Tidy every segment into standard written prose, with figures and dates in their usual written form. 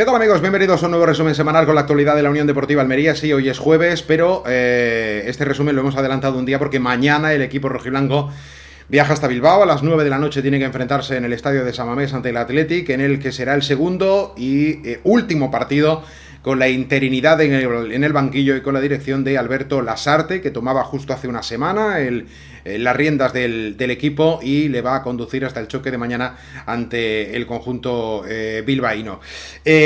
¿Qué tal, amigos? Bienvenidos a un nuevo resumen semanal con la actualidad de la Unión Deportiva Almería. Sí, hoy es jueves, pero este resumen lo hemos adelantado un día porque mañana el equipo rojiblanco viaja hasta Bilbao. A las 9 de la noche tiene que enfrentarse en el estadio de San Mamés ante el Athletic, en el que será el segundo y último partido con la interinidad en el banquillo y con la dirección de Alberto Lasarte, que tomaba justo hace una semana las riendas del equipo y le va a conducir hasta el choque de mañana ante el conjunto bilbaíno.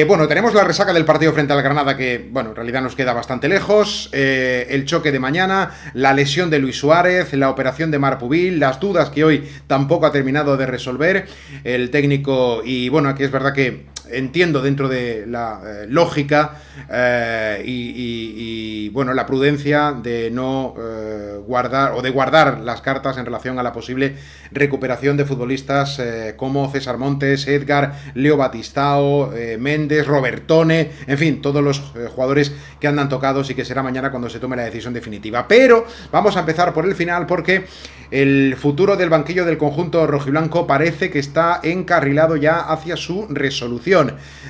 Bueno, tenemos la resaca del partido frente al Granada, que, bueno, en realidad nos queda bastante lejos. El choque de mañana, la lesión de Luis Suárez, la operación de Marc Pubil, las dudas que hoy tampoco ha terminado de resolver el técnico. Y bueno, aquí es verdad que entiendo dentro de la lógica y bueno, la prudencia de no guardar o de guardar las cartas en relación a la posible recuperación de futbolistas como César Montes, Edgar, Leo Batistao, Méndez, Robertone, en fin, todos los jugadores que andan tocados y que será mañana cuando se tome la decisión definitiva. Pero vamos a empezar por el final porque el futuro del banquillo del conjunto rojiblanco parece que está encarrilado ya hacia su resolución.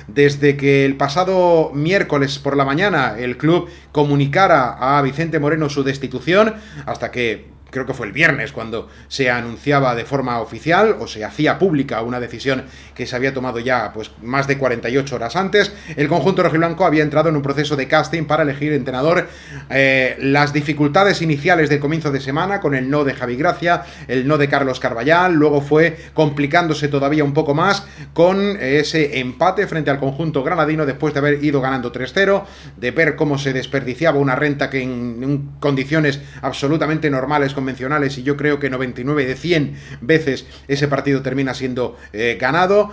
Desde que el pasado miércoles por la mañana el club comunicara a Vicente Moreno su destitución, hasta que creo que fue el viernes cuando se anunciaba de forma oficial o se hacía pública una decisión que se había tomado ya pues más de 48 horas antes, el conjunto rojiblanco había entrado en un proceso de casting para elegir entrenador. Las dificultades iniciales del comienzo de semana con el no de Javi Gracia, el no de Carlos Carballal, luego fue complicándose todavía un poco más con ese empate frente al conjunto granadino después de haber ido ganando 3-0, de ver cómo se desperdiciaba una renta que en condiciones absolutamente normales, convencionales, y yo creo que 99 de 100 veces ese partido termina siendo ganado.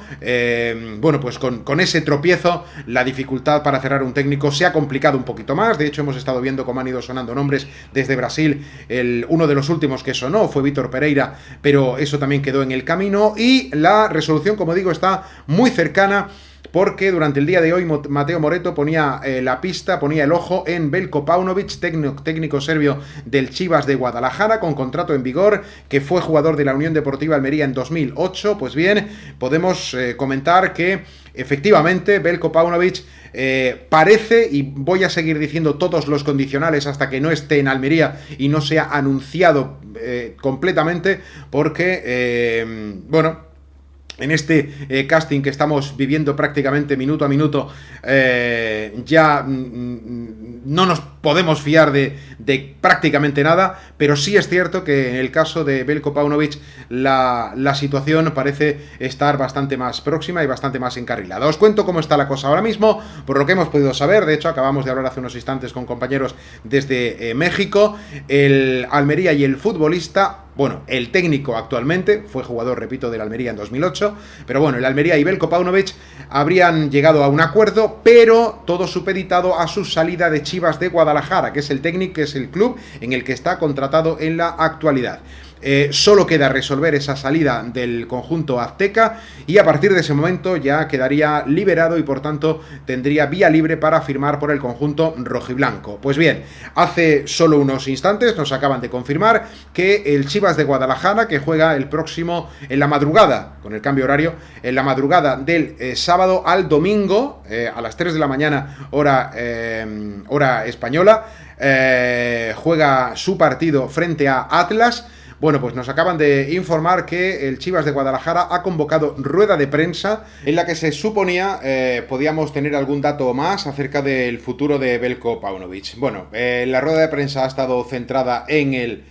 Bueno, pues con ese tropiezo la dificultad para cerrar un técnico se ha complicado un poquito más. De hecho, hemos estado viendo cómo han ido sonando nombres desde Brasil. Uno de los últimos que sonó fue Vítor Pereira, pero eso también quedó en el camino y la resolución, como digo, está muy cercana, porque durante el día de hoy Mateo Moreto ponía la pista, ponía el ojo en Veljko Paunović, técnico serbio del Chivas de Guadalajara, con contrato en vigor, que fue jugador de la Unión Deportiva Almería en 2008. Pues bien, podemos comentar que efectivamente Veljko Paunović parece, y voy a seguir diciendo todos los condicionales hasta que no esté en Almería y no sea anunciado completamente, porque bueno, en este casting que estamos viviendo prácticamente minuto a minuto, ya no nos podemos fiar de prácticamente nada, pero sí es cierto que en el caso de Veljko Paunović la situación parece estar bastante más próxima y bastante más encarrilada. Os cuento cómo está la cosa ahora mismo, por lo que hemos podido saber. De hecho, acabamos de hablar hace unos instantes con compañeros desde México. El Almería y el futbolista, bueno, el técnico actualmente, fue jugador, repito, del Almería en 2008, pero bueno, el Almería y Veljko Paunović habrían llegado a un acuerdo, pero todo supeditado a su salida de Chivas de Guadalajara, que es el técnico, que es el club en el que está contratado en la actualidad. Solo queda resolver esa salida del conjunto azteca y a partir de ese momento ya quedaría liberado y por tanto tendría vía libre para firmar por el conjunto rojiblanco. Pues bien, hace solo unos instantes nos acaban de confirmar que el Chivas de Guadalajara, que juega el próximo en la madrugada, con el cambio horario, en la madrugada del sábado al domingo, a las 3 de la mañana hora española, juega su partido frente a Atlas. Bueno, pues nos acaban de informar que el Chivas de Guadalajara ha convocado rueda de prensa en la que se suponía podíamos tener algún dato más acerca del futuro de Veljko Paunović. Bueno, la rueda de prensa ha estado centrada en el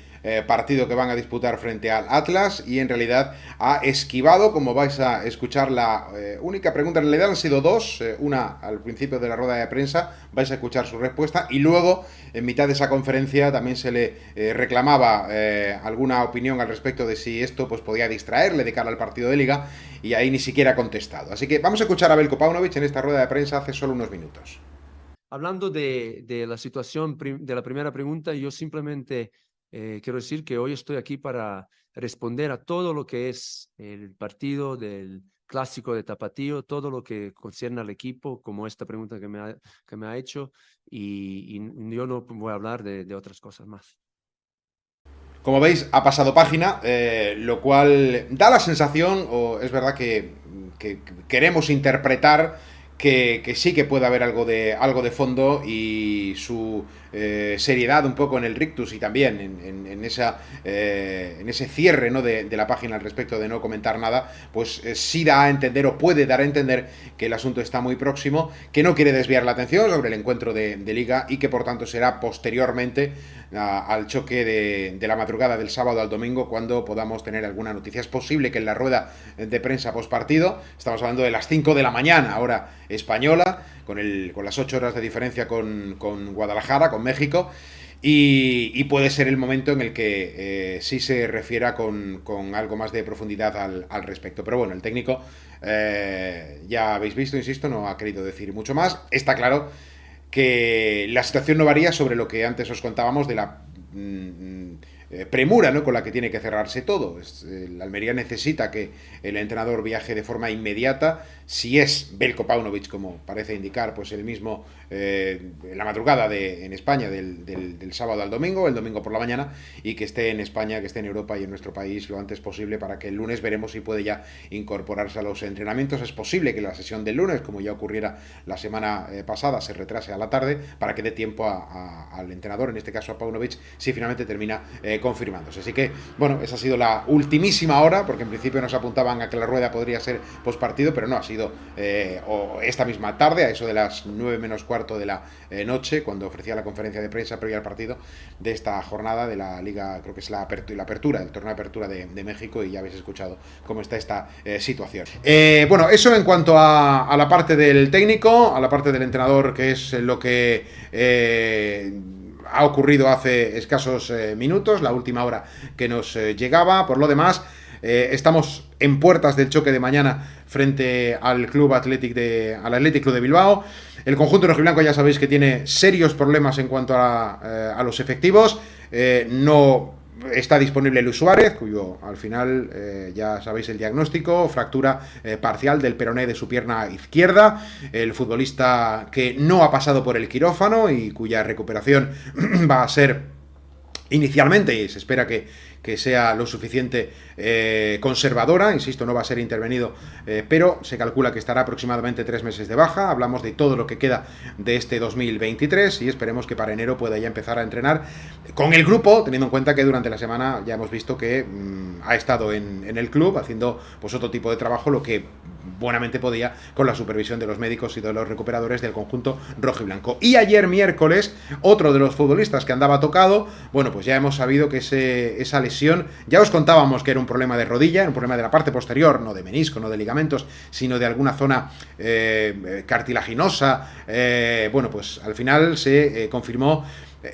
partido que van a disputar frente al Atlas y en realidad ha esquivado, como vais a escuchar, la única pregunta. En realidad han sido dos, una al principio de la rueda de prensa, vais a escuchar su respuesta, y luego en mitad de esa conferencia también se le reclamaba alguna opinión al respecto de si esto pues podía distraerle de cara al partido de Liga, y ahí ni siquiera ha contestado. Así que vamos a escuchar a Veljko Paunović en esta rueda de prensa hace solo unos minutos. Hablando de la situación de la primera pregunta, yo simplemente quiero decir que hoy estoy aquí para responder a todo lo que es el partido del clásico de Tapatío, todo lo que concierne al equipo, como esta pregunta que me ha hecho, y yo no voy a hablar de otras cosas más. Como veis, ha pasado página, lo cual da la sensación, o es verdad que queremos interpretar que sí que puede haber algo de fondo, y su seriedad un poco en el rictus y también en ese cierre, ¿no?, de la página al respecto de no comentar nada, pues sí da a entender, o puede dar a entender, que el asunto está muy próximo, que no quiere desviar la atención sobre el encuentro de Liga, y que por tanto será posteriormente al choque de la madrugada del sábado al domingo cuando podamos tener alguna noticia. Es posible que en la rueda de prensa postpartido, estamos hablando de las 5 de la mañana, hora española, con las 8 horas de diferencia con Guadalajara, con México, y puede ser el momento en el que sí se refiera con algo más de profundidad al respecto. Pero bueno, el técnico, ya habéis visto, insisto, no ha querido decir mucho más. Está claro que la situación no varía sobre lo que antes os contábamos de la premura, ¿no?, con la que tiene que cerrarse todo. La Almería necesita que el entrenador viaje de forma inmediata. Si es Veljko Paunovic, como parece indicar, pues el mismo la madrugada en España del sábado al domingo, el domingo por la mañana, y que esté en España, que esté en Europa y en nuestro país lo antes posible, para que el lunes veremos si puede ya incorporarse a los entrenamientos. Es posible que la sesión del lunes, como ya ocurriera la semana pasada, se retrase a la tarde para que dé tiempo al entrenador, en este caso a Paunovic, si finalmente termina confirmándose. Así que, bueno, esa ha sido la ultimísima hora, porque en principio nos apuntaban a que la rueda podría ser postpartido, pero no, ha sido esta misma tarde, a eso de las 9 menos cuarto de la noche, cuando ofrecía la conferencia de prensa previa al partido de esta jornada de la Liga, creo que es la apertura, el torneo de apertura de México, y ya habéis escuchado cómo está esta situación. Bueno, eso en cuanto a la parte del técnico, a la parte del entrenador, que es lo que ha ocurrido hace escasos minutos, la última hora que nos llegaba. Por lo demás, estamos en puertas del choque de mañana frente al al Athletic Club de Bilbao. El conjunto rojiblanco, ya sabéis que tiene serios problemas en cuanto a los efectivos. No está disponible Luis Suárez, cuyo al final ya sabéis el diagnóstico: fractura parcial del peroné de su pierna izquierda. El futbolista que no ha pasado por el quirófano y cuya recuperación va a ser inicialmente, y se espera que sea lo suficiente conservadora, insisto, no va a ser intervenido, pero se calcula que estará aproximadamente 3 meses de baja. Hablamos de todo lo que queda de este 2023 y esperemos que para enero pueda ya empezar a entrenar con el grupo, teniendo en cuenta que durante la semana ya hemos visto que ha estado en el club haciendo pues otro tipo de trabajo, lo que buenamente podía, con la supervisión de los médicos y de los recuperadores del conjunto rojiblanco. Y ayer miércoles, otro de los futbolistas que andaba tocado, bueno, pues ya hemos sabido que esa lesión, ya os contábamos que era un problema de rodilla, era un problema de la parte posterior, no de menisco, no de ligamentos, sino de alguna zona cartilaginosa. Bueno, pues al final se confirmó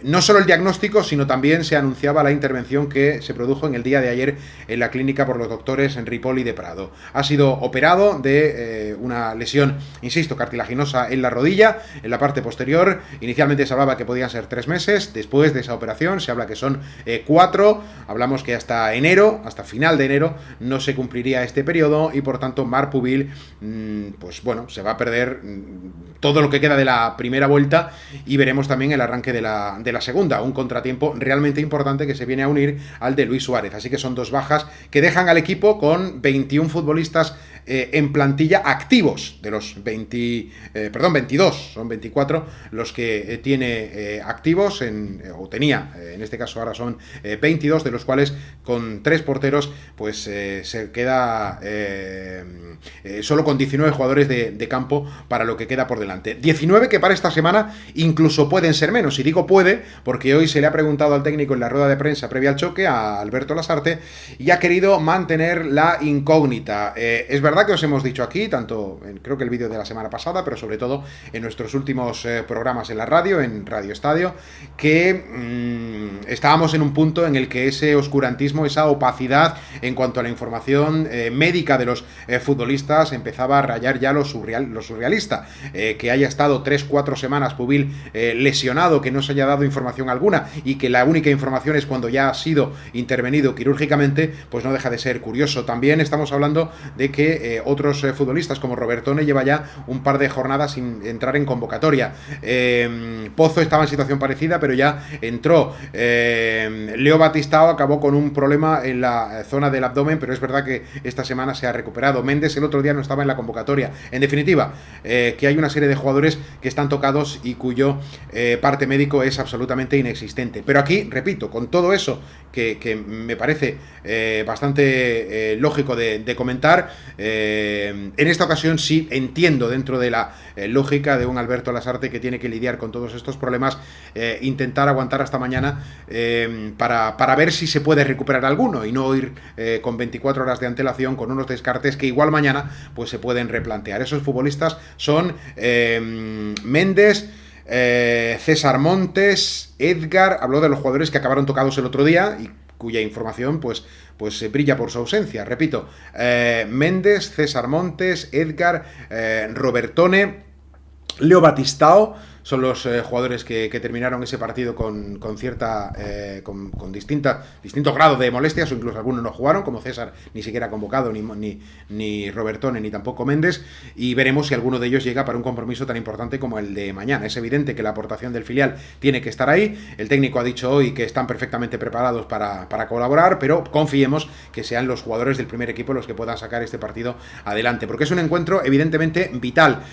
no solo el diagnóstico, sino también se anunciaba la intervención que se produjo en el día de ayer en la clínica por los doctores Ripoll y de Prado. Ha sido operado de una lesión, insisto, cartilaginosa en la rodilla, en la parte posterior. Inicialmente se hablaba que podían ser 3 meses, después de esa operación se habla que son 4, hablamos que hasta enero, hasta final de enero, no se cumpliría este periodo, y por tanto Marc Pubil, pues bueno, se va a perder todo lo que queda de la primera vuelta, y veremos también el arranque de la segunda, un contratiempo realmente importante que se viene a unir al de Luis Suárez. Así que son 2 bajas que dejan al equipo con 21 futbolistas en plantilla activos. De los 22, son 24 los que tiene activos, o tenía, en este caso ahora son 22, de los cuales con 3 porteros pues se queda solo con 19 jugadores de campo para lo que queda por delante. 19 que para esta semana incluso pueden ser menos, y digo puede porque hoy se le ha preguntado al técnico en la rueda de prensa previa al choque, a Alberto Lasarte, y ha querido mantener la incógnita. Es verdad que os hemos dicho aquí, tanto creo que el vídeo de la semana pasada, pero sobre todo en nuestros últimos programas en la radio, en Radio Estadio, que estábamos en un punto en el que ese oscurantismo, esa opacidad en cuanto a la información médica de los futbolistas empezaba a rayar ya lo surrealista. Que haya estado 3-4 semanas Pubil lesionado, que no se haya dado información alguna, y que la única información es cuando ya ha sido intervenido quirúrgicamente, pues no deja de ser curioso. También estamos hablando de que que otros futbolistas como Robertone lleva ya un par de jornadas sin entrar en convocatoria. Pozo estaba en situación parecida, pero ya entró. Leo Batistao acabó con un problema en la zona del abdomen, pero es verdad que esta semana se ha recuperado. Méndez el otro día no estaba en la convocatoria. En definitiva, que hay una serie de jugadores que están tocados y cuyo parte médico es absolutamente inexistente. Pero aquí, repito, con todo eso que me parece bastante lógico de comentar, en esta ocasión sí entiendo, dentro de la lógica de un Alberto Lasarte que tiene que lidiar con todos estos problemas, intentar aguantar hasta mañana para ver si se puede recuperar alguno y no ir con 24 horas de antelación con unos descartes que igual mañana pues se pueden replantear. Esos futbolistas son Méndez, César Montes, Edgar. Habló de los jugadores que acabaron tocados el otro día y cuya información pues brilla por su ausencia. Repito, Méndez, César Montes, Edgar, Robertone, Leo Batistao son los jugadores que terminaron ese partido con cierta con distinto grado de molestias, o incluso algunos no jugaron, como César ni siquiera convocado, ni Robertone, ni tampoco Méndez, y veremos si alguno de ellos llega para un compromiso tan importante como el de mañana. Es evidente que la aportación del filial tiene que estar ahí. El técnico ha dicho hoy que están perfectamente preparados para colaborar, pero confiemos que sean los jugadores del primer equipo los que puedan sacar este partido adelante, porque es un encuentro evidentemente vital,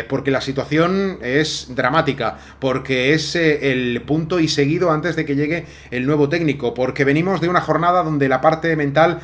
porque la situación es dramática, porque es el punto y seguido antes de que llegue el nuevo técnico, porque venimos de una jornada donde la parte mental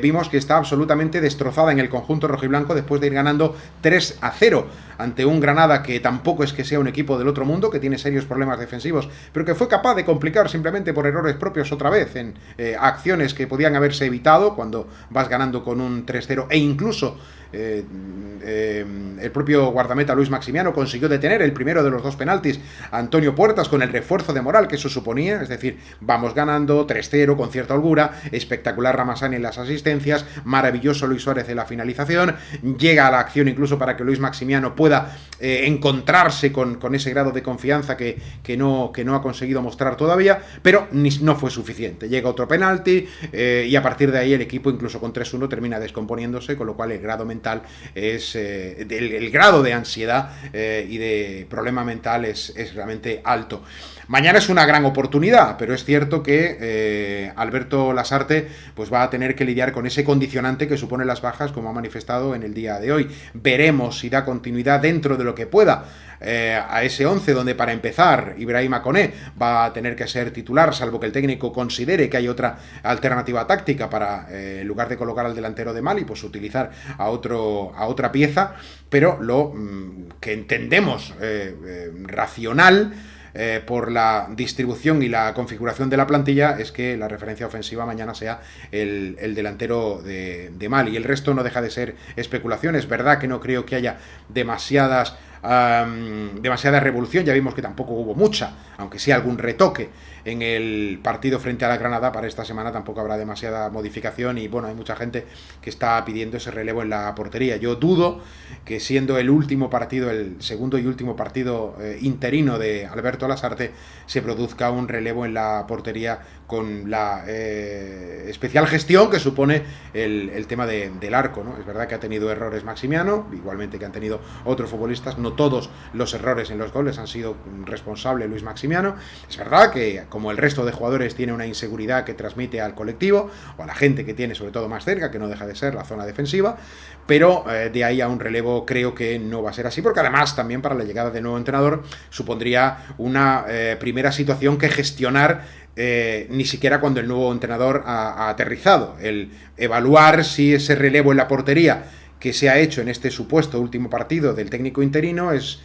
vimos que está absolutamente destrozada en el conjunto rojiblanco después de ir ganando 3-0 ante un Granada que tampoco es que sea un equipo del otro mundo, que tiene serios problemas defensivos, pero que fue capaz de complicar simplemente por errores propios otra vez en acciones que podían haberse evitado cuando vas ganando con un 3-0, e incluso el propio guardameta Luis Maximiano consiguió detener el primero de los dos penaltis a Antonio Puertas, con el refuerzo de moral que eso suponía. Es decir, vamos ganando 3-0 con cierta holgura, espectacular Ramasani en las asistencias, maravilloso Luis Suárez en la finalización, llega a la acción incluso para que Luis Maximiano pueda encontrarse con ese grado de confianza que no ha conseguido mostrar todavía, pero no fue suficiente. Llega otro penalti y a partir de ahí el equipo, incluso con 3-1, termina descomponiéndose, con lo cual el grado mental es el grado de ansiedad y de problema mental es realmente alto. Mañana es una gran oportunidad, pero es cierto que Alberto Lasarte pues va a tener que lidiar con ese condicionante que supone las bajas, como ha manifestado en el día de hoy. Veremos si da continuidad dentro de lo que pueda a ese 11, donde para empezar Ibrahima Koné va a tener que ser titular, salvo que el técnico considere que hay otra alternativa táctica para, en lugar de colocar al delantero de Mali, pues utilizar a otra pieza, pero lo que entendemos racional por la distribución y la configuración de la plantilla es que la referencia ofensiva mañana sea el delantero de Mali, y el resto no deja de ser especulación. Es verdad que no creo que haya demasiada revolución, ya vimos que tampoco hubo mucha, aunque sí algún retoque en el partido frente a la Granada. Para esta semana tampoco habrá demasiada modificación, y bueno, hay mucha gente que está pidiendo ese relevo en la portería. Yo dudo que, siendo el último partido, el segundo y último partido interino de Alberto Lasarte, se produzca un relevo en la portería con la especial gestión que supone el tema del arco, ¿no? Es verdad que ha tenido errores Maximiano, igualmente que han tenido otros futbolistas. No todos los errores en los goles han sido responsable Luis Maximiano. Es verdad que, como el resto de jugadores, tiene una inseguridad que transmite al colectivo o a la gente que tiene sobre todo más cerca, que no deja de ser la zona defensiva, pero de ahí a un relevo creo que no va a ser así, porque además también para la llegada del nuevo entrenador supondría una primera situación que gestionar, ni siquiera cuando el nuevo entrenador ha aterrizado, el evaluar si ese relevo en la portería que se ha hecho en este supuesto último partido del técnico interino es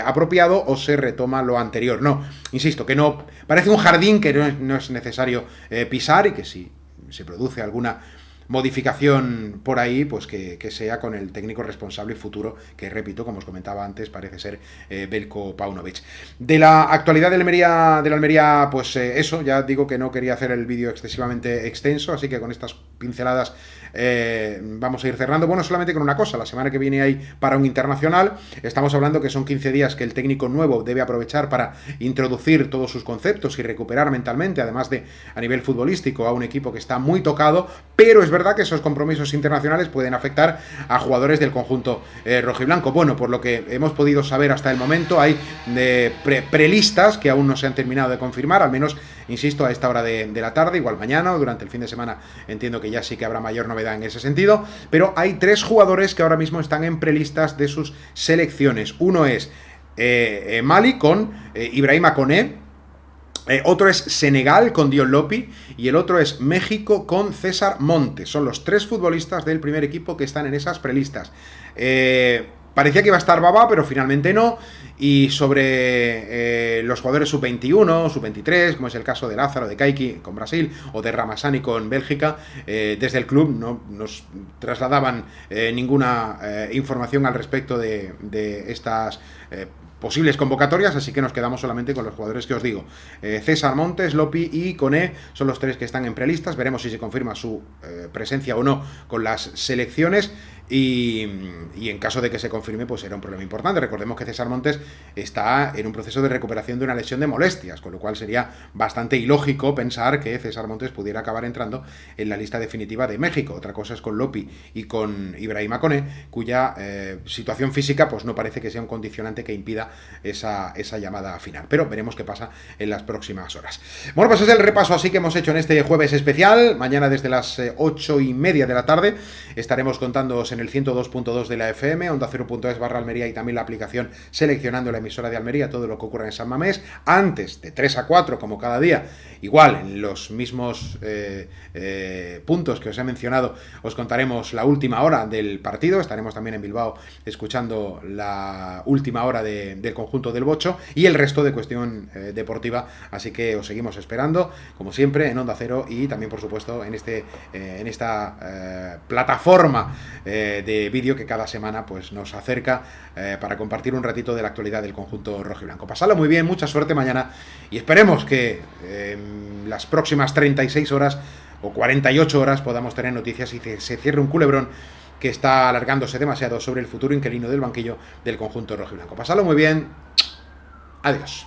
apropiado o se retoma lo anterior. No, insisto, que no parece un jardín que no es necesario pisar, y que si se produce alguna modificación por ahí, pues que sea con el técnico responsable futuro, que, repito, como os comentaba antes, parece ser Veljko Paunovic. De la actualidad de la Almería, pues eso, ya digo que no quería hacer el vídeo excesivamente extenso, así que con estas pinceladas vamos a ir cerrando. Bueno, solamente con una cosa, la semana que viene hay para un internacional, estamos hablando que son 15 días que el técnico nuevo debe aprovechar para introducir todos sus conceptos y recuperar mentalmente, además de a nivel futbolístico, a un equipo que está muy tocado, pero es verdad que esos compromisos internacionales pueden afectar a jugadores del conjunto rojiblanco. Bueno, por lo que hemos podido saber hasta el momento, hay prelistas que aún no se han terminado de confirmar, al menos, insisto, a esta hora de la tarde, igual mañana o durante el fin de semana entiendo que ya sí que habrá mayor novedad en ese sentido, pero hay 3 jugadores que ahora mismo están en prelistas de sus selecciones. Uno es Mali con Ibrahima Koné, otro es Senegal con Dion Lopi y el otro es México con César Montes. Son los 3 futbolistas del primer equipo que están en esas prelistas. Parecía que iba a estar Baba, pero finalmente no. Y sobre los jugadores sub-21, sub-23, como es el caso de Lázaro, de Kaiki con Brasil, o de Ramazani con Bélgica, desde el club no nos trasladaban ninguna información al respecto de estas posibles convocatorias, así que nos quedamos solamente con los jugadores que os digo. César Montes, Lopi y Koné son los 3 que están en prelistas. Veremos si se confirma su presencia o no con las selecciones. Y en caso de que se confirme, pues será un problema importante. Recordemos que César Montes está en un proceso de recuperación de una lesión de molestias, con lo cual sería bastante ilógico pensar que César Montes pudiera acabar entrando en la lista definitiva de México. Otra cosa es con Lopi y con Ibrahima Koné, cuya situación física pues no parece que sea un condicionante que impida esa llamada final. Pero veremos qué pasa en las próximas horas. Bueno, pues es el repaso así que hemos hecho en este jueves especial. Mañana desde las 8:30 de la tarde estaremos contándoos en el 102.2 de la FM, onda 0.es/Almería y también la aplicación seleccionando la emisora de Almería, todo lo que ocurra en San Mamés, antes de 3 a 4 como cada día, igual en los mismos puntos que os he mencionado, os contaremos la última hora del partido, estaremos también en Bilbao escuchando la última hora del conjunto del Bocho y el resto de cuestión deportiva, así que os seguimos esperando, como siempre, en Onda Cero y también, por supuesto, en esta plataforma de vídeo que cada semana pues nos acerca para compartir un ratito de la actualidad del conjunto rojiblanco. Pasadlo muy bien, mucha suerte mañana y esperemos que en las próximas 36 horas o 48 horas podamos tener noticias y que se cierre un culebrón que está alargándose demasiado sobre el futuro inquilino del banquillo del conjunto rojiblanco. Pasadlo muy bien, adiós.